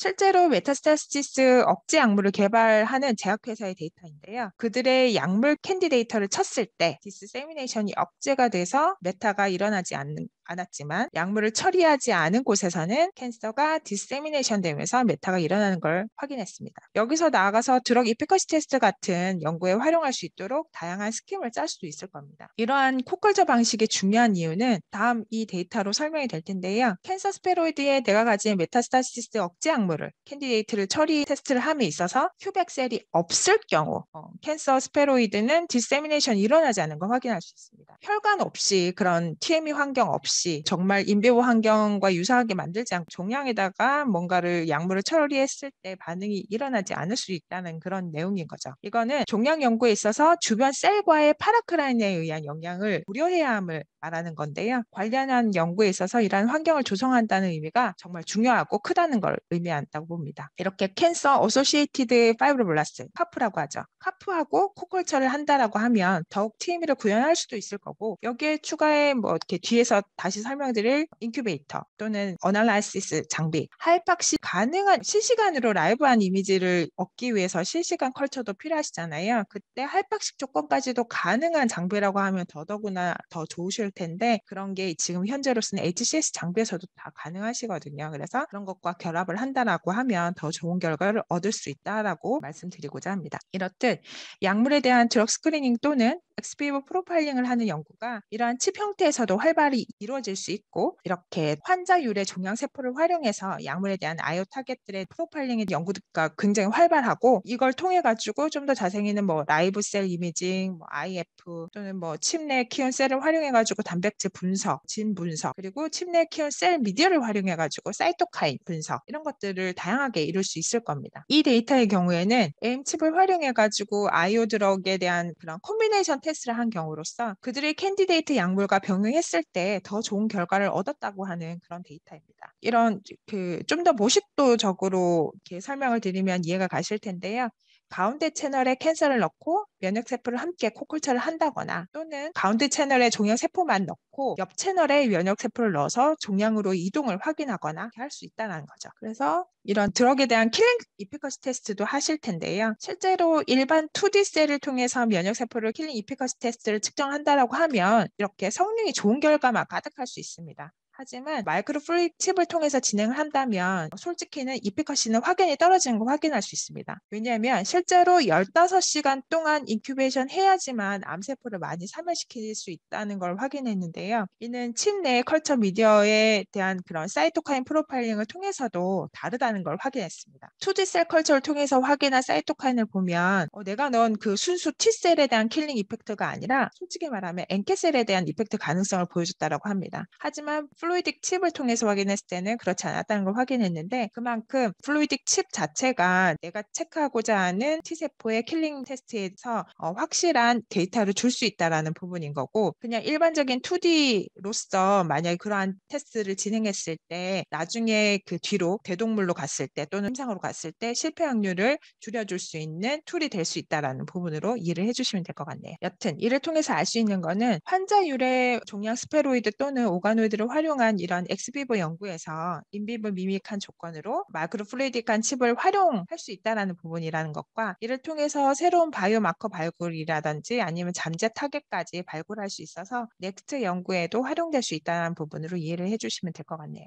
실제로 메타스타시스 억제 약물을 개발하는 제약회사의 데이터인데요. 그들의 약물 캔디데이터를 쳤을 때 디스세미네이션이 억제가 돼서 메타가 일어나지 않았지만 약물을 처리하지 않은 곳에서는 캔서가 디스세미네이션 되면서 메타가 일어나는 걸 확인했습니다. 여기서 나아가서 드럭 이피커시 테스트 같은 연구에 활용할 수 있도록 다양한 스킴을 짤 수도 있을 겁니다. 이러한 코컬처 방식의 중요한 이유는 다음 이 데이터로 설명이 될 텐데요. 캔서 스페로이드에 내가 가진 메타스타시스 억제 약물을 캔디데이트를 처리 테스트를 함에 있어서 큐백셀이 없을 경우 캔서 스페로이드는 디세미네이션이 일어나지 않는 걸 확인할 수 있습니다. 혈관 없이 그런 TME 환경 없이 정말 인비보 환경과 유사하게 만들지 않고 종양에다가 뭔가를 약물을 처리했을 때 반응이 일어나지 않을 수 있다는 그런 내용인 거죠. 이거는 종양 연구에 있어서 주변 셀과의 파라크라인에 의한 영향을 우려해야 함을 말하는 건데요. 관련한 연구에 있어서 이러한 환경을 조성한다는 의미가 정말 중요하고 크다는 걸 의미한다고 봅니다. 이렇게 캔서 어소시에이티드 파이브로블라스트, 카프라고 하죠. 카프하고 코컬처를 한다라고 하면 더욱 TME를 구현할 수도 있을 거고 여기에 추가해 뭐 이렇게 뒤에서 다시 설명드릴 인큐베이터 또는 어널라이시스 장비, 하이팍시 가능한 실시간으로 라이브한 이미지를 얻기 위해서 실시간 컬처도 필요하시잖아요. 그때 하이팍식 조건까지도 가능한 장비라고 하면 더더구나 더 좋으실 텐데 그런 게 지금 현재로서는 HCS 장비에서도 다 가능하시거든요. 그래서 그런 것과 결합을 한다라고 하면 더 좋은 결과를 얻을 수 있다라고 말씀드리고자 합니다. 이렇듯 약물에 대한 드럭 스크리닝 또는 엑스비보 프로파일링을 하는 연구가 이러한 칩 형태에서도 활발히 이루어질 수 있고 이렇게 환자 유래 종양세포를 활용해서 약물에 대한 아이오 타겟들의 프로파일링의 연구가 굉장히 활발하고 이걸 통해 가지고 좀 더 자세히는 뭐 라이브 셀 이미징, 뭐 IF 또는 뭐 칩 내 키운 셀을 활용해 가지고 단백질 분석, 진 분석 그리고 칩 내 키운 셀 미디어를 활용해 가지고 사이토카인 분석 이런 것들을 다양하게 이룰 수 있을 겁니다. 이 데이터의 경우에는 AIM 칩을 활용해 가지고 아이오 드럭에 대한 그런 콤비네이션 테스트를 한 경우로서 그들의 캔디데이트 약물과 병행했을 때 더 좋은 결과를 얻었다고 하는 그런 데이터입니다. 이런 좀 더 모식도적으로 이렇게 설명을 드리면 이해가 가실 텐데요. 가운데 채널에 캔서를 넣고 면역세포를 함께 코컬처를 한다거나 또는 가운데 채널에 종양세포만 넣고 옆 채널에 면역세포를 넣어서 종양으로 이동을 확인하거나 할 수 있다는 거죠. 그래서 이런 드럭에 대한 킬링 이피커시 테스트도 하실 텐데요. 실제로 일반 2D 셀을 통해서 면역세포를 킬링 이피커시 테스트를 측정한다라고 하면 이렇게 성능이 좋은 결과만 가득할 수 있습니다. 하지만 마이크로플루이드 칩을 통해서 진행을 한다면 솔직히는 이피커시는 확연히 떨어지는 걸 확인할 수 있습니다. 왜냐하면 실제로 15시간 동안 인큐베이션 해야지만 암세포를 많이 사멸시킬 수 있다는 걸 확인했는데요. 이는 칩 내 컬처 미디어에 대한 그런 사이토카인 프로파일링을 통해서도 다르다는 걸 확인했습니다. 2D 셀 컬처를 통해서 확인한 사이토카인을 보면 내가 넣은 그 순수 T셀에 대한 킬링 이펙트가 아니라 솔직히 말하면 NK셀에 대한 이펙트 가능성을 보여줬다고 합니다. 하지만 플루이딕 칩을 통해서 확인했을 때는 그렇지 않았다는 걸 확인했는데 그만큼 플루이딕 칩 자체가 내가 체크하고자 하는 T세포의 킬링 테스트에서 확실한 데이터를 줄 수 있다는 부분인 거고 그냥 일반적인 2D로서 만약에 그러한 테스트를 진행했을 때 나중에 그 뒤로 대동물로 갔을 때 또는 임상으로 갔을 때 실패 확률을 줄여줄 수 있는 툴이 될 수 있다는 부분으로 이해를 해주시면 될 것 같네요. 여튼 이를 통해서 알 수 있는 거는 환자 유래 종양 스페로이드 또는 오가노이드를 활용한 이런 엑스비보 연구에서 인비보 미믹한 조건으로 마이크로플루이딕한 칩을 활용할 수 있다는 부분이라는 것과 이를 통해서 새로운 바이오마커 발굴이라든지 아니면 잠재 타겟까지 발굴할 수 있어서 넥스트 연구에도 활용될 수 있다는 부분으로 이해를 해주시면 될 것 같네요.